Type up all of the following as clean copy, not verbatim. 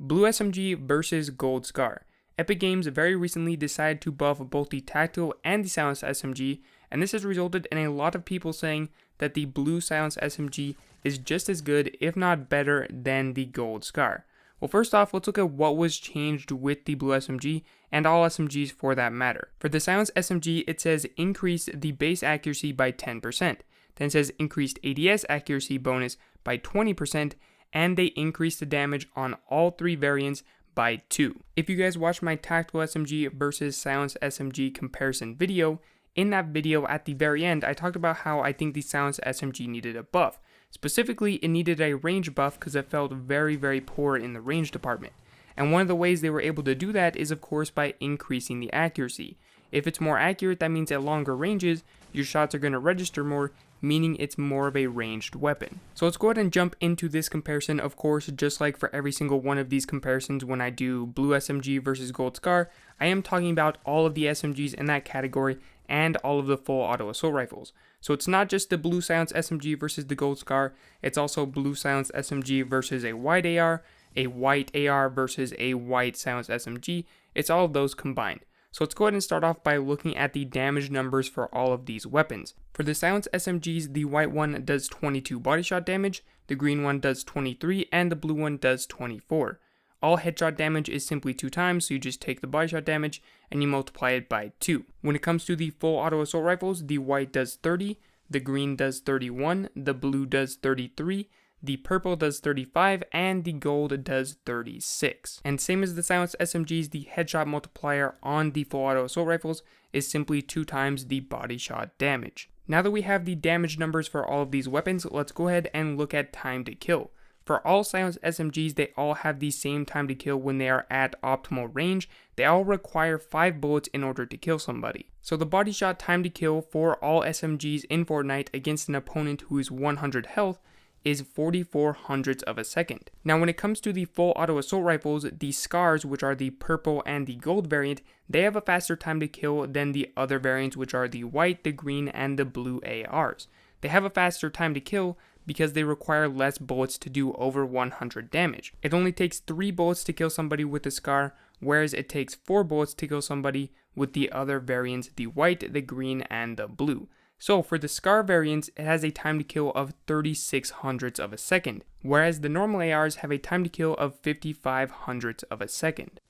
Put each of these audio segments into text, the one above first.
Blue SMG versus Gold Scar. Epic Games very recently decided to buff both the tactical and the silenced SMG, and this has resulted in a lot of people saying that the blue silenced SMG is just as good, if not better, than the Gold Scar. Well, first off, let's look at what was changed with the blue SMG, and all SMGs for that matter. For the silenced SMG, it says increase the base accuracy by 10%. Then it says increased ADS accuracy bonus by 20%, and they increase the damage on all three variants by 2. If you guys watched my tactical SMG versus silenced SMG comparison video, in that video at the very end, I talked about how I think the silenced SMG needed a buff. Specifically, it needed a range buff because it felt very poor in the range department. And one of the ways they were able to do that is of course by increasing the accuracy. If it's more accurate, that means at longer ranges, your shots are going to register more, meaning it's more of a ranged weapon. So let's go ahead and jump into this comparison. Of course, just like for every single one of these comparisons when I do blue SMG versus Gold Scar, I am talking about all of the SMGs in that category and all of the full auto assault rifles. So it's not just the blue silenced SMG versus the Gold Scar, it's also blue silenced SMG versus a white AR versus a white silenced SMG, it's all of those combined. So let's go ahead and start off by looking at the damage numbers for all of these weapons. For the silenced SMGs, the white one does 22 body shot damage, the green one does 23, and the blue one does 24. All headshot damage is simply 2 times, so you just take the body shot damage and you multiply it by 2. When it comes to the full auto assault rifles, the white does 30, the green does 31, the blue does 33, the purple does 35, and the gold does 36. And same as the silenced SMGs, the headshot multiplier on the full auto assault rifles is simply 2 times the body shot damage. Now that we have the damage numbers for all of these weapons, let's go ahead and look at time to kill. For all silenced SMGs, they all have the same time to kill when they are at optimal range. They all require 5 bullets in order to kill somebody. So the body shot time to kill for all SMGs in Fortnite against an opponent who is 100 health is 44 hundredths of a second. Now when it comes to the full auto assault rifles, the Scars, which are the purple and the gold variant, they have a faster time to kill than the other variants, which are the white, the green, and the blue ARs. They have a faster time to kill because they require less bullets to do over 100 damage. It only takes 3 bullets to kill somebody with the Scar, whereas it takes 4 bullets to kill somebody with the other variants, the white, the green, and the blue. So for the Scar variants, it has a time to kill of 36 hundredths of a second, whereas the normal ARs have a time to kill of 55 hundredths of a second.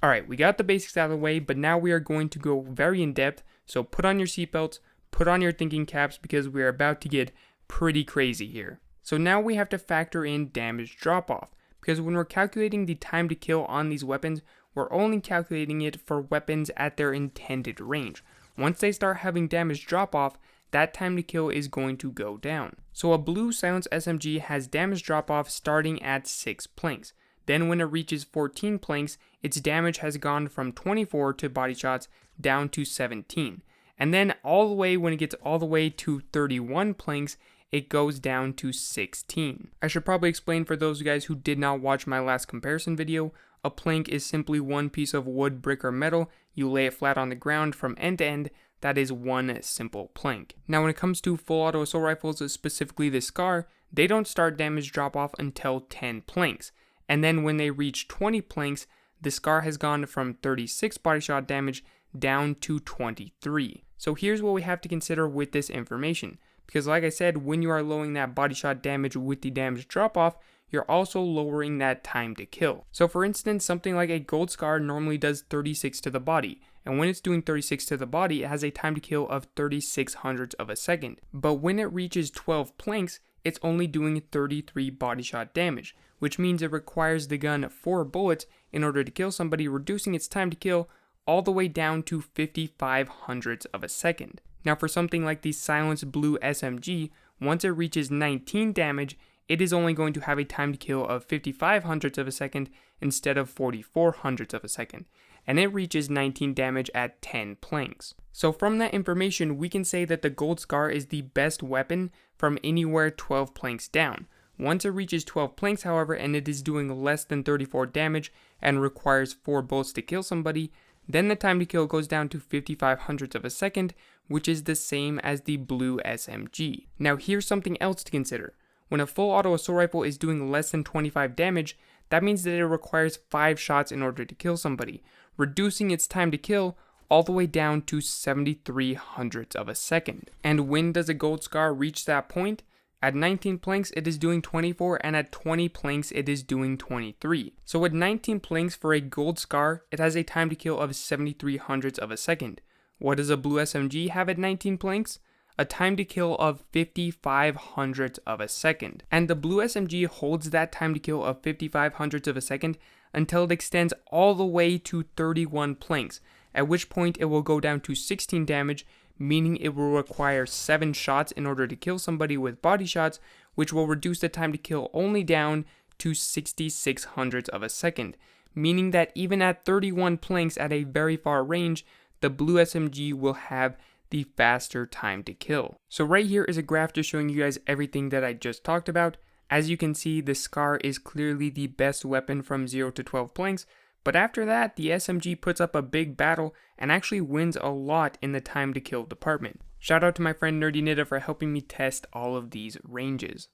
Alright, we got the basics out of the way, but now we are going to go very in depth, so put on your seatbelts, put on your thinking caps, because we are about to get pretty crazy here. So now we have to factor in damage drop off, because when we're calculating the time to kill on these weapons, we're only calculating it for weapons at their intended range. Once they start having damage drop off, that time to kill is going to go down. So a blue silenced SMG has damage drop off starting at 6 planks. Then when it reaches 14 planks, its damage has gone from 24 to body shots down to 17. And then all the way, when it gets all the way to 31 planks, it goes down to 16. I should probably explain for those guys who did not watch my last comparison video, a plank is simply one piece of wood, brick, or metal. You lay it flat on the ground from end to end. That is one simple plank. Now when it comes to full auto assault rifles, specifically the Scar, they don't start damage drop off until 10 planks. And then when they reach 20 planks, the Scar has gone from 36 body shot damage down to 23. So here's what we have to consider with this information. Because like I said, when you are lowering that body shot damage with the damage drop off, you're also lowering that time to kill. So for instance, something like a Gold Scar normally does 36 to the body. And when it's doing 36 to the body, it has a time to kill of 36 hundredths of a second. But when it reaches 12 planks, it's only doing 33 body shot damage, which means it requires the gun 4 bullets in order to kill somebody, reducing its time to kill all the way down to 55 hundredths of a second. Now for something like the silenced blue SMG, once it reaches 19 damage, it is only going to have a time to kill of 55 hundredths of a second instead of 44 hundredths of a second, and it reaches 19 damage at 10 planks. So from that information, we can say that the Gold Scar is the best weapon from anywhere 12 planks down. Once it reaches 12 planks, however, and it is doing less than 34 damage and requires 4 bullets to kill somebody, then the time to kill goes down to 55 hundredths of a second, which is the same as the blue SMG. Now here's something else to consider. When a full auto assault rifle is doing less than 25 damage, that means that it requires 5 shots in order to kill somebody, reducing its time to kill all the way down to 73 hundredths of a second. And when does a gold scar reach that point? At 19 planks, it is doing 24, and at 20 planks, it is doing 23. So at 19 planks for a gold scar, it has a time to kill of 73 hundredths of a second. What does a blue SMG have at 19 planks? A time to kill of 55 hundredths of a second. And the blue SMG holds that time to kill of 55 hundredths of a second until it extends all the way to 31 planks, at which point it will go down to 16 damage, meaning it will require 7 shots in order to kill somebody with body shots, which will reduce the time to kill only down to 66 hundredths of a second, meaning that even at 31 planks at a very far range, the blue SMG will have the faster time to kill. So right here is a graph just showing you guys everything that I just talked about. As you can see, the SCAR is clearly the best weapon from 0 to 12 planks, but after that, the SMG puts up a big battle and actually wins a lot in the time to kill department. Shout out to my friend Nerdy Nita for helping me test all of these ranges.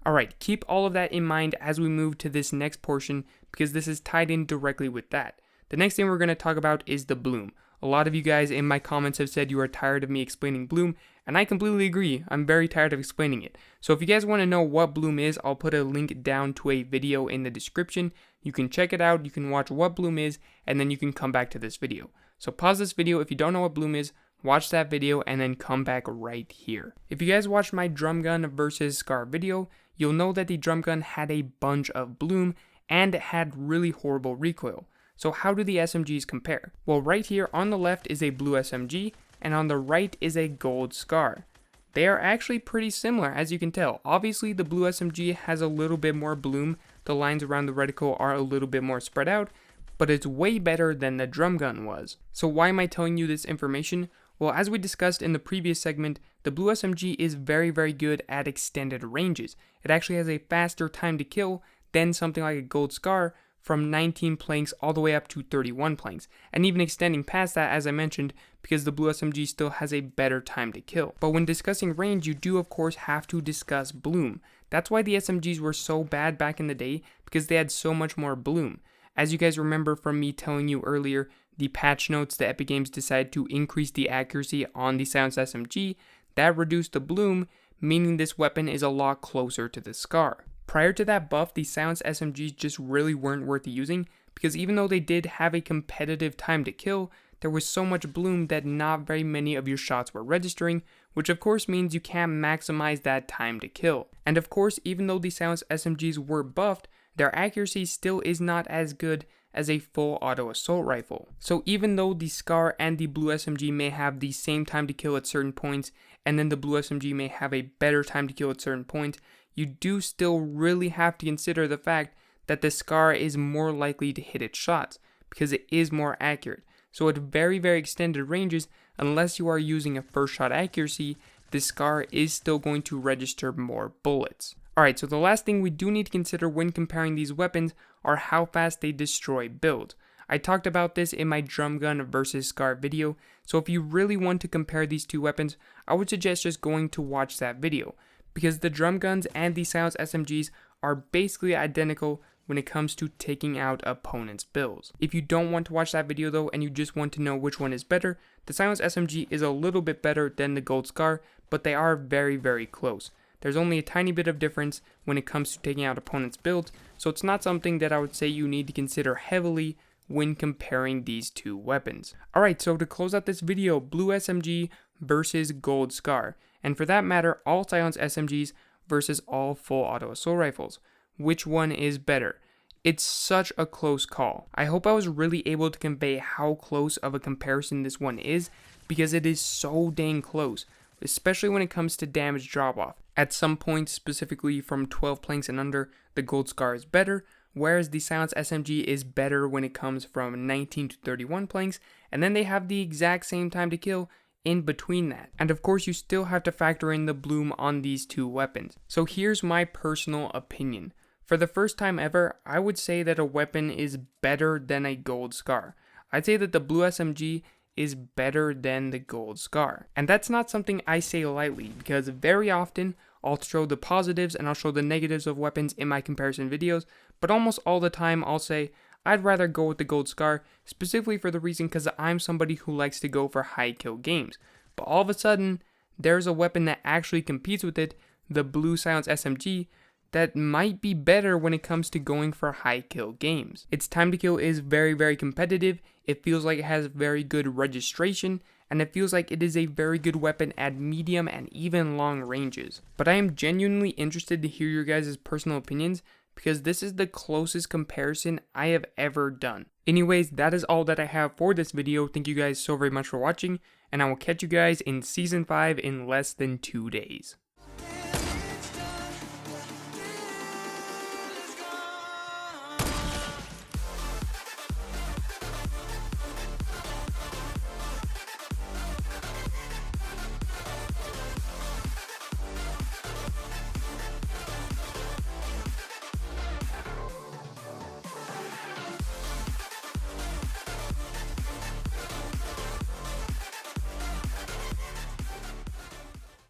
Alright, keep all of that in mind as we move to this next portion because this is tied in directly with that. The next thing we're going to talk about is the bloom. A lot of you guys in my comments have said you are tired of me explaining bloom, and I completely agree. I'm very tired of explaining it. So if you guys want to know what bloom is, I'll put a link down to a video in the description. You can check it out, you can watch what bloom is, and then you can come back to this video. So pause this video if you don't know what bloom is, watch that video, and then come back right here. If you guys watched my drum gun versus SCAR video, you'll know that the drum gun had a bunch of bloom, and it had really horrible recoil. So how do the SMGs compare? Well, right here on the left is a blue SMG, and on the right is a gold SCAR. They are actually pretty similar, as you can tell. Obviously, the blue SMG has a little bit more bloom, the lines around the reticle are a little bit more spread out, but it's way better than the drum gun was. So why am I telling you this information? Well, as we discussed in the previous segment, the blue SMG is very, very good at extended ranges. It actually has a faster time to kill than something like a gold SCAR, from 19 planks all the way up to 31 planks, and even extending past that, as I mentioned, because the blue SMG still has a better time to kill. But when discussing range, you do of course have to discuss bloom. That's why the SMGs were so bad back in the day, because they had so much more bloom. As you guys remember from me telling you earlier, the patch notes, the Epic Games decided to increase the accuracy on the silenced SMG, that reduced the bloom, meaning this weapon is a lot closer to the SCAR. Prior to that buff, the silenced SMGs just really weren't worth using, because even though they did have a competitive time to kill, there was so much bloom that not very many of your shots were registering, which of course means you can't maximize that time to kill. And of course, even though the silenced SMGs were buffed, their accuracy still is not as good as a full auto assault rifle. So even though the SCAR and the blue SMG may have the same time to kill at certain points, and then the blue SMG may have a better time to kill at certain points, you do still really have to consider the fact that the SCAR is more likely to hit its shots, because it is more accurate. So at very, very extended ranges, unless you are using a first shot accuracy, the SCAR is still going to register more bullets. Alright, so the last thing we do need to consider when comparing these weapons are how fast they destroy builds. I talked about this in my drum gun versus SCAR video, so if you really want to compare these two weapons, I would suggest just going to watch that video, because the drum guns and the silenced SMGs are basically identical when it comes to taking out opponents' builds. If you don't want to watch that video though, and you just want to know which one is better, the silenced SMG is a little bit better than the gold SCAR, but they are very, very close. There's only a tiny bit of difference when it comes to taking out opponents' builds, so it's not something that I would say you need to consider heavily when comparing these two weapons. Alright, so to close out this video, blue SMG versus gold SCAR, and for that matter, all silenced SMGs versus all full auto assault rifles. Which one is better? It's such a close call. I hope I was really able to convey how close of a comparison this one is, because it is so dang close, especially when it comes to damage drop-off. At some points, specifically from 12 planks and under, the gold SCAR is better, whereas the silenced SMG is better when it comes from 19 to 31 planks, and then they have the exact same time to kill in between that. And of course, you still have to factor in the bloom on these two weapons. So here's my personal opinion. For the first time ever, I would say that a weapon is better than a gold SCAR. I'd say that the blue SMG is better than the gold SCAR. And that's not something I say lightly, because very often I'll show the positives and I'll show the negatives of weapons in my comparison videos, but almost all the time I'll say I'd rather go with the Gold Scar, specifically for the reason because I'm somebody who likes to go for high kill games. But all of a sudden, there's a weapon that actually competes with it, the Blue Silence SMG, that might be better when it comes to going for high kill games. Its time to kill is very, very competitive, it feels like it has very good registration, and it feels like it is a very good weapon at medium and even long ranges. But I am genuinely interested to hear your guys' personal opinions, because this is the closest comparison I have ever done. Anyways, that is all that I have for this video. Thank you guys so very much for watching, and I will catch you guys in Season 5 in less than 2 days.